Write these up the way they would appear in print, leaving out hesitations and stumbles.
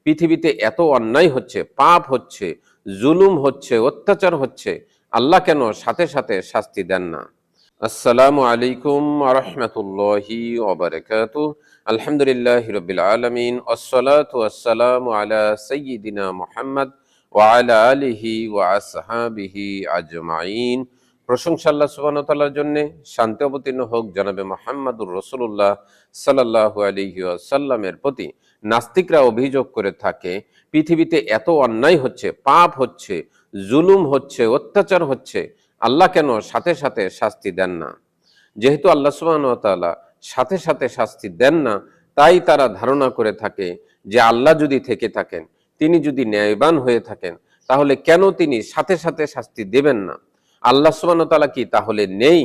পৃথিবীতে এত অন্যায় হচ্ছে, পাপ হচ্ছে, জুলুম হচ্ছে, অত্যাচার হচ্ছে, আল্লাহ কেন সাথে সাথে শাস্তি দেন না? আসসালামু আলাইকুম ওয়া রাহমাতুল্লাহি ওয়া বারাকাতুহু। আলহামদুলিল্লাহি রাব্বিল আলামিন, ওয়াসসালাতু ওয়াসসালামু আলা সাইয়্যিদিনা মুহাম্মদ ওয়া আলা আলিহি ওয়া আসহাবিহি আজমাইন। প্রশংসা আল্লাহ সুবহানাহু ওয়া তাআলার জন্য, শান্তি অবতীর্ণ হোক জনাবে মুহাম্মদুর রাসূলুল্লাহ সাল্লাল্লাহু আলাইহি ওয়াসাল্লামের প্রতি। নাস্তিকরা অভিযোগ করে থাকে পৃথিবীতে এত অন্যায় হচ্ছে, পাপ হচ্ছে, জুলুম হচ্ছে, অত্যাচার হচ্ছে, আল্লাহ কেন সাথে সাথে শাস্তি দেন না? যেহেতু আল্লাহ সুবহানাহু ওয়া তাআলা সাথে সাথে শাস্তি দেন না, তাই তারা ধারণা করে থাকে যে আল্লাহ যদি থেকে থাকেন, তিনি যদি ন্যায়বান হয়ে থাকেন, তাহলে কেন তিনি সাথে সাথে শাস্তি দেবেন না? আল্লাহ সুবহানাহু ওয়া তাআলা কি তাহলে নেই?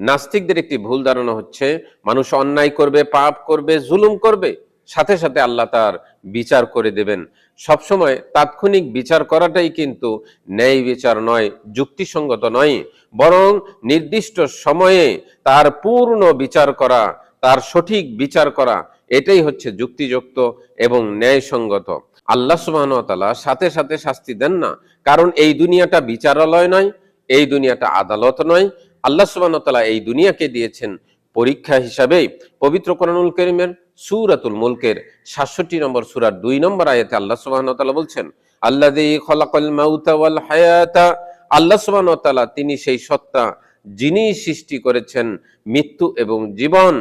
নাস্তিকদের একটি ভুল ধারণা হচ্ছে মানুষ অন্যায় করবে, পাপ করবে, জুলুম করবে, সাথে সাথে আল্লাহ তার বিচার করে দেবেন। সবসময় তাৎক্ষণিক বিচার করাটাই কিন্তু ন্যায় বিচার নয়, যুক্তিসঙ্গত নয়, বরং নির্দিষ্ট সময়ে তার পূর্ণ বিচার করা, তার সঠিক বিচার করা, এটাই হচ্ছে যুক্তিযুক্ত এবং ন্যায়সঙ্গত। আল্লাহ সুবহানাহু ওয়া তাআলা সাথে সাথে শাস্তি দেন না, কারণ এই দুনিয়াটা বিচারালয় নয়, এই দুনিয়াটা আদালত নয়। আল্লাহ সুবহানাহু ওয়া তাআলা এই দুনিয়াকে দিয়েছেন পরীক্ষা হিসাবে। পবিত্র কোরআনুল কারীমের সূরাতুল মুলকের ৬৭ নম্বর সূরার ২ নম্বর আয়াতে আল্লাহ সুবহানাহু ওয়া তাআলা বলছেন, আল্লাযী খালাকাল মাউতা ওয়াল হায়াতা, আল্লাহ সুবহানাহু ওয়া তাআলা তিনি সেই সত্তা যিনি সৃষ্টি করেছেন মৃত্যু এবং জীবন।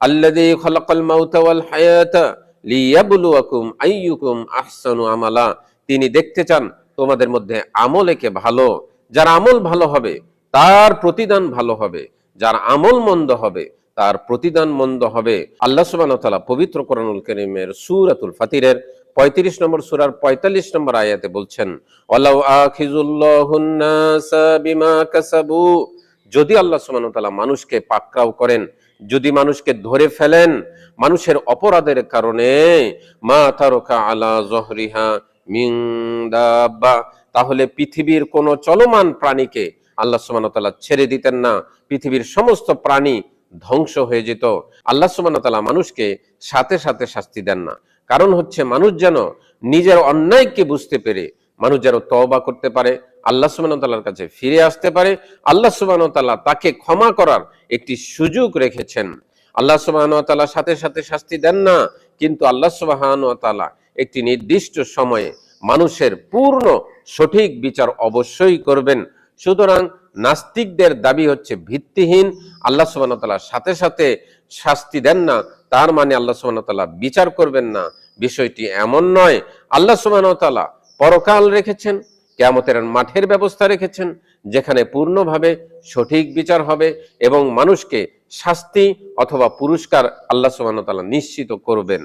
আল্লাযী খালাকাল মাউতা ওয়াল হায়াতা লিয়াবলুয়াকুম আইয়ুকুম আহসানু আমালা, তিনি দেখতে চান তোমাদের মধ্যে আমলে কে ভালো। যার আমল ভালো হবে তার প্রতিদান ভালো হবে, যার আমল মন্দ হবে তার প্রতিদান মন্দ হবে। আল্লাহ সুবহানাহু ওয়া তাআলা পবিত্র কোরআনুল কারীমের সূরাতুল ফাতিরের ৩৫ নম্বর সূরার ৪৫ নম্বর আয়াতে বলছেন, ওয়ালাউ আখিযুল্লাহুন নাসা বিমা কাসাবু, যদি আল্লাহ সুবহানাহু ওয়া তাআলা মানুষকে পাকড়াও করেন, যদি মানুষকে ধরে ফেলেন মানুষের অপরাধের কারণে, মা তারাকা আলা যহরিহা মিন দাব্বা, তাহলে পৃথিবীর কোন চলমান প্রাণীকে আল্লাহ সুবহানাহু ওয়া তাআলা ছেড়ে দিতেন না, পৃথিবীর সমস্ত প্রাণী ধ্বংস হয়ে যেত। আল্লাহ সুবহানাহু ওয়া তাআলা মানুষকে সাথে সাথে শাস্তি দেন না, কারণ হচ্ছে মানুষ যেন নিজের অন্যায়কে বুঝতে পেরে মানুষ যেন তওবা করতে পারে, আল্লাহ সুবহানাহু ওয়া তাআলার কাছে ফিরে আসতে পারে। আল্লাহ সুবহানাহু ওয়া তাআলা তাকে ক্ষমা করার একটি সুযোগ রেখেছেন। আল্লাহ সুবহানাহু ওয়া তাআলা সাথে সাথে শাস্তি দেন না, কিন্তু আল্লাহ সুবহানাহু ওয়া তাআলা একটি নির্দিষ্ট সময়ে মানুষের পূর্ণ সঠিক বিচার অবশ্যই করবেন। সুতরাং নাস্তিকদের দাবি হচ্ছে ভিত্তিহীন। আল্লাহ সুবহানাহু ওয়া তাআলা সাথে সাথে শাস্তি দেন না, তার মানে আল্লাহ সুবহানাহু ওয়া তাআলা বিচার করবেন না, বিষয়টি এমন নয়। আল্লাহ সুবহানাহু ওয়া তাআলা পরকাল রেখেছেন, কিয়ামতের মাঠের ব্যবস্থা রেখেছেন, যেখানে পূর্ণভাবে সঠিক বিচার হবে এবং মানুষকে শাস্তি অথবা পুরস্কার আল্লাহ সুবহানাহু ওয়া তাআলা নিশ্চিত করবেন।